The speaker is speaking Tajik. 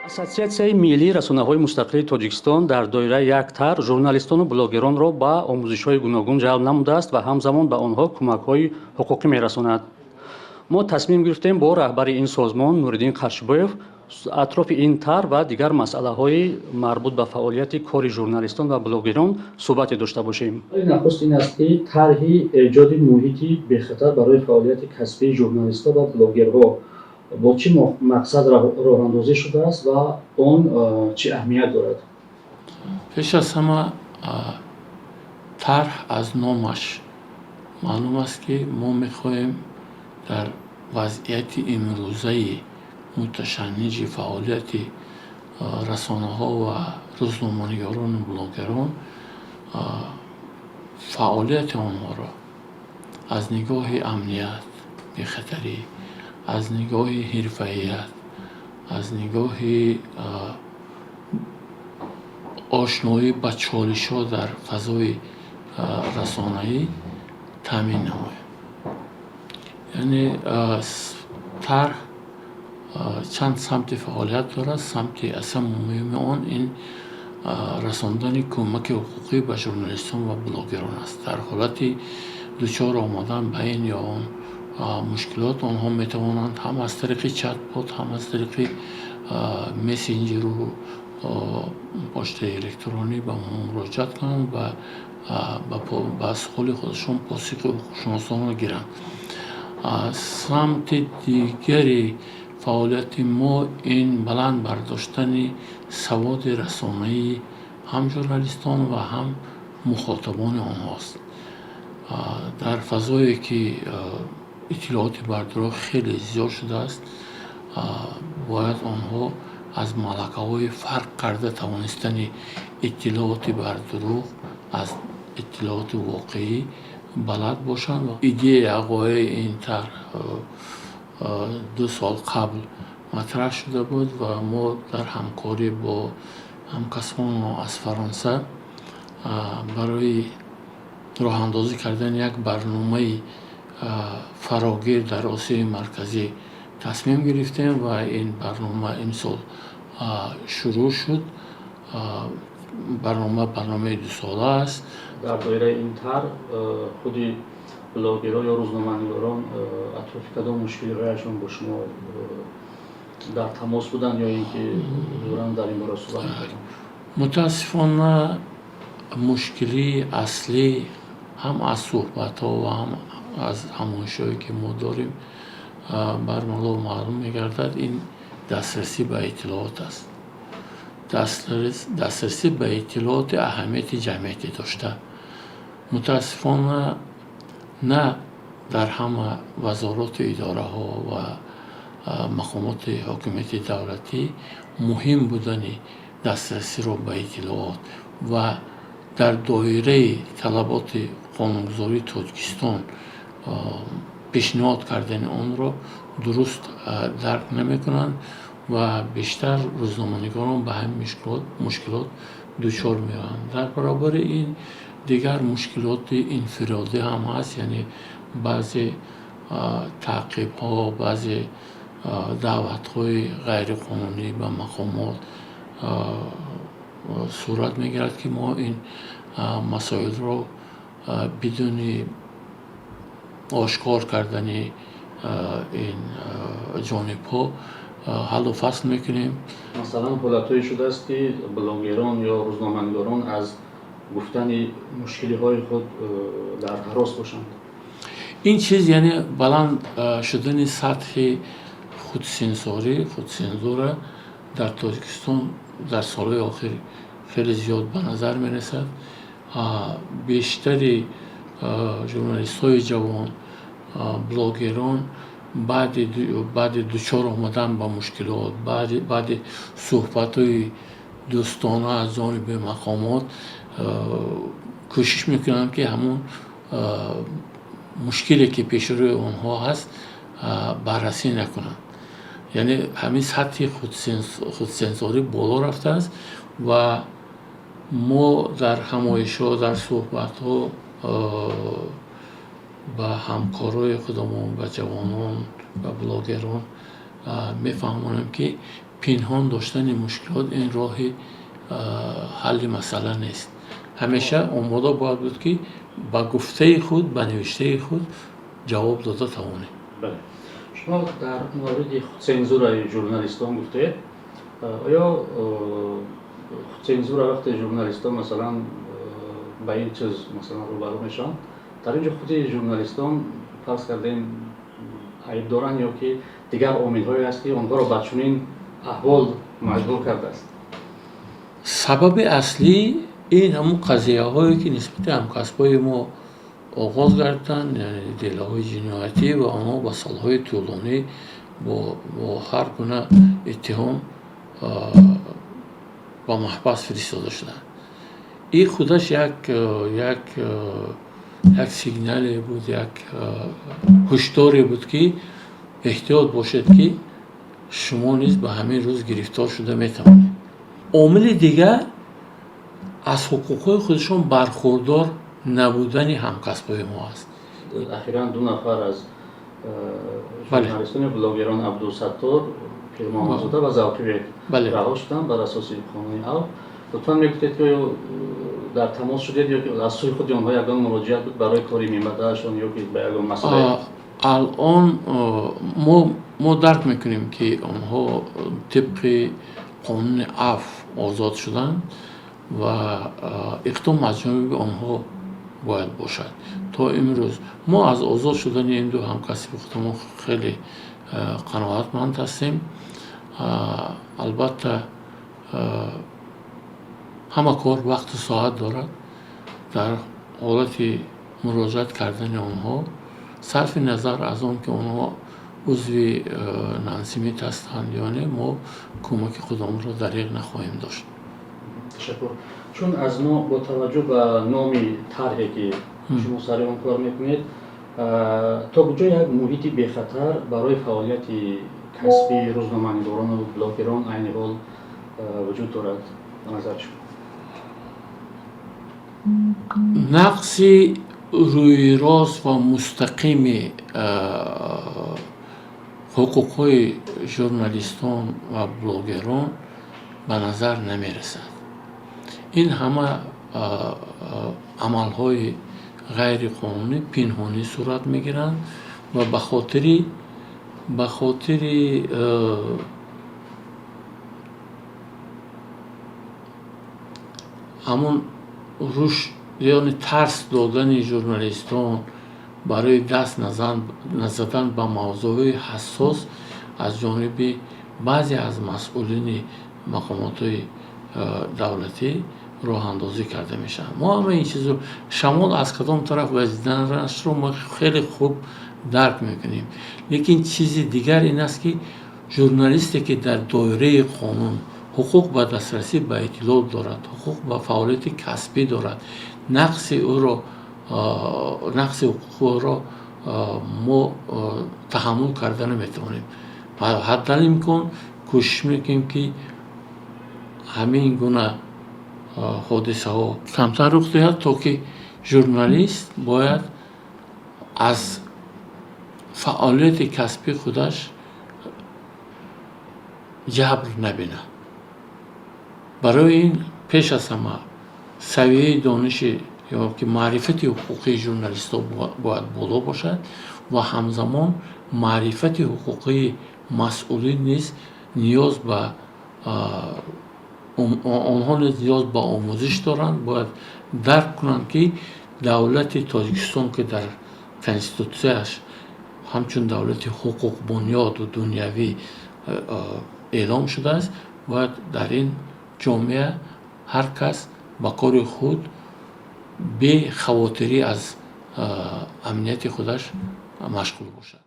ассотсиатсияи миллии расонаҳои мустақили тоҷикистон дар доираи як тар журналистону блогеронро ба омӯзишҳои гуногун ҷалб намудааст ва ҳамзамон ба онҳо кӯмакҳои ҳуқуқӣ мерасонад. мо тасмим гирифтем бо раҳбари ин созмон Нуриддин Қаршибоев атрофи ин тар ва дигар масъалаҳои марбут ба фаъолияти кори журналистон ва блогерон суҳбате дошта бошем. Нахуст ин аст ки тарҳи эҷоди муҳити бехатар барои фаъолияти касбии журналистон ва блогерҳо бо чӣ мақсад роҳандозӣ шудааст ва он чӣ аҳамият дорад? пеш аз ҳама тарҳ аз номаш маълум аст ки мо мехоҳем дар вазъияти имрӯзаи муташанниҷи фаъолияти расонаҳо ва рӯзноманигорону блогерон фаъолияти онҳоро аз нигоҳи амният, бехатарӣ, аз нигоҳи ҳирфаият, аз нигоҳи ошноӣ ба чолишҳо дар фазои расонаӣ таъмин намоем. яъне тарҳ чанд самти фаъолият дорад. самти асла муҳими он ин расондани кӯмаки ҳуқуқӣ ба журналистон ва блогерон аст. дар ҳолати дучор омадан ба ин ё он мушкилот онҳо метавонанд ҳам аз тариқи чатбот, ҳам аз тариқи мессенҷеру почтаи электронӣ ба мо муроҷиат кунанд ва ба суоли худашон посихи ҳуқуқшуносона гиранд. самти дигари фаъолияти мо ин баланд бардоштани саводи расонаи ҳам журналистон ва ҳам мухотобони онҳост. дар фазое ки иттилооти бардурӯғ хеле зиёд шудааст, бояд онҳо аз малакаҳои фарқ карда тавонистани иттилооти бардурӯғ аз иттилооти воқеӣ балад бошанд. идеяи ғояи ин тарҳ 2 сол қабл матраҳ шуда буд ва мо дар ҳамкорӣ бо ҳамкасбон аз Фаронса барои роҳандозӣ кардани як барномаи фарогир дар Осиёи Марказӣ тасмим гирифтем ва ин барнома имсол шурӯъ шуд. барномаи 2 сола аст. дар доираи ин тар худи блогерон ё рӯзноманигорон атрофи кадом мушкилиҳояшон бо шумо дар тамос буданд ё ин ки ҳузуран дар ин бора суҳбат карданд? мутаассифона мушкилии аслӣ ҳам аз суҳбатҳо ва ҳам аз ҳамоишҳое ки мо дорем бармало маълум мегардад, ин дастрасӣ ба иттилоот аст. дастрасӣ ба иттилооти аҳамияти ҷамъиятӣ дошта. мутаассифона на дар ҳама вазороту идораҳо ва мақомоти ҳокимияти давлатӣ муҳим будани дастрасиро ба иттилоот ва дар доираи талаботи қонунгузории Тоҷикистон пешниҳод кардани онро дуруст дарк намекунанд ва бештар рӯзноманигорон ба ҳамин мушкилот дучор меёванд. дар баробари ин дигар мушкилоти инфиродӣ ҳам ҳаст, яъне баъзе таъқибҳо, баъзе даъватҳои ғайриқонунӣ ба мақомот сурат мегирад ки мо ин масоилро бидуни ошкор кардани ин ҷонибҳо ҳаллу фасл мекунем. Масалан ҳолатҳое шудааст ки блогерон ё рӯзноманигорон аз гуфтани мушкилиҳои худ дар ҳарос бошанд. ин чиз яъне баланд шудани сатҳи худсензура дар Тоҷикистон дар солҳои охир хеле зиёд ба назар мерасад. бештари журналистҳои ҷавон, блогерон баъди дучор омадан ба мушкилот, баъди суҳбатҳои дӯстона аз ҷониби мақомот кӯшиш мекунанд ки ҳамон мушкиле ки пешрӯи онҳо ҳаст баррасӣ накунанд. яъне ҳамин сатҳи худсензорӣ боло рафтааст ва мо дар ҳамоишҳо, дар суҳбатҳо ба ҳамкорои худамон, ба ҷавонон, ба блогерон мефаҳмонем ки پنهان داشتن مشکلات این راه حل مسئله نیست. همیشه آماده باید بود که با گفته خود با نوشته خود جواب داده توانه. بله. شما در مورد سنزور ژورنالیستان گفتید. آیا سنزور وقت ژورنالیستان مثلا با این چیز مثلا روبرو میشن؟ در اینجا خود ژورنالیستان فرض کردیم عیب دارن یا که دیگر عامل‌هایی هست که آنها را به چنین احوال مجبور کرده است؟ سبب اصلی این همون قضیه هایی که نسبت همکسبای ما آغاز کردن، یعنی دلهای جنایتی و آنها با سالهای طولانی با هر گونه اتهام با محبس فرستاده شدن. این خودش یک سیگنالی بود، یک هشداری بود که احتیاط باشد که شما نیز به همین روز گرفتار شده میتوانید. عامل دیگر از حقوق خودشان برخوردار نبودن همکسبای ما است. اخیراً 2 نفر از ژورنالیستان بلاگران عبدالستار، پیرمحمدزاده و زاکیبک رها شدند بر اساس قانون او. لطفاً میگویید که در تماس شدید یا که از سوی خود آنها یگان مراجعت بود برای کاری میمدهشان یا که به یگان مسئله؟ الان ما درک میکنیم که آنها طبق قانون عفو آزاد شدند و اقدام مجموعی به آنها باید باشد. تا امروز ما از آزاد شدن این دو همکسب خودمون خیلی قناعتمند هستیم. البته همه کار وقت و ساعت دارد. در حالت مراجعت کردن آنها صرف نظر از آن که آنها عضو نانسیمیت هستند یا نه، ما کمک خودمون را دریغ نخواهیم داشت. تشکر. چون از ما با توجه به نام طرحی که شما سر آن کار میکنید، تا کجا یک محیط بخطر برای فعالیت کسبی روزنامه‌نگاران و بلاگران عین حال وجود دارد به نظر شما؟ نقص روی راست و مستقیم حقوق ژورنالیستان و بلاگران به نظر نمی رسد. این همه عملهای غیر قانونی پنهانی صورت می گیرند و به خاطر همون روش یعنی ترس دادن ژورنالیستان برای دست نزدن به موضوع حساس از جانب بعضی از مسئولین مقامات دولتی راه اندازی کرده میشن. ما همه این چیز رو شمال از کدام طرف وزیدنش رو ما خیلی خوب درک میکنیم، لیکن چیزی دیگر این است که ژورنالیستی که در دایره قانون حقوق به دسترسی به اطلاع دارد، حقوق به فعالیت کسبی دارد، نقص حقوق را ما تحمل کرده نمیتونیم. حداقل کوشش میکنیم که همین گونه حادثه ها کمتر رخ دهد تا که ژورنالیست باید از فعالیت کسبی خودش جبر نبینه. برای این پیش از همه سویه دانش یا که معرفت حقوقی ژورنالیست ها باید بالا باشد و همزمان معرفت حقوقی مسئولین نیز نیاز به آنها نیاز به آموزش دارند. باید درک کنند که دولت تاجیکستان که در کنستیتوسیاش همچون دولت حقوق بنیاد و دنیوی اعلام شده است، باید در این جامعه هر کس با کار خود به خواطری از امنیت خودش مشغول باشد.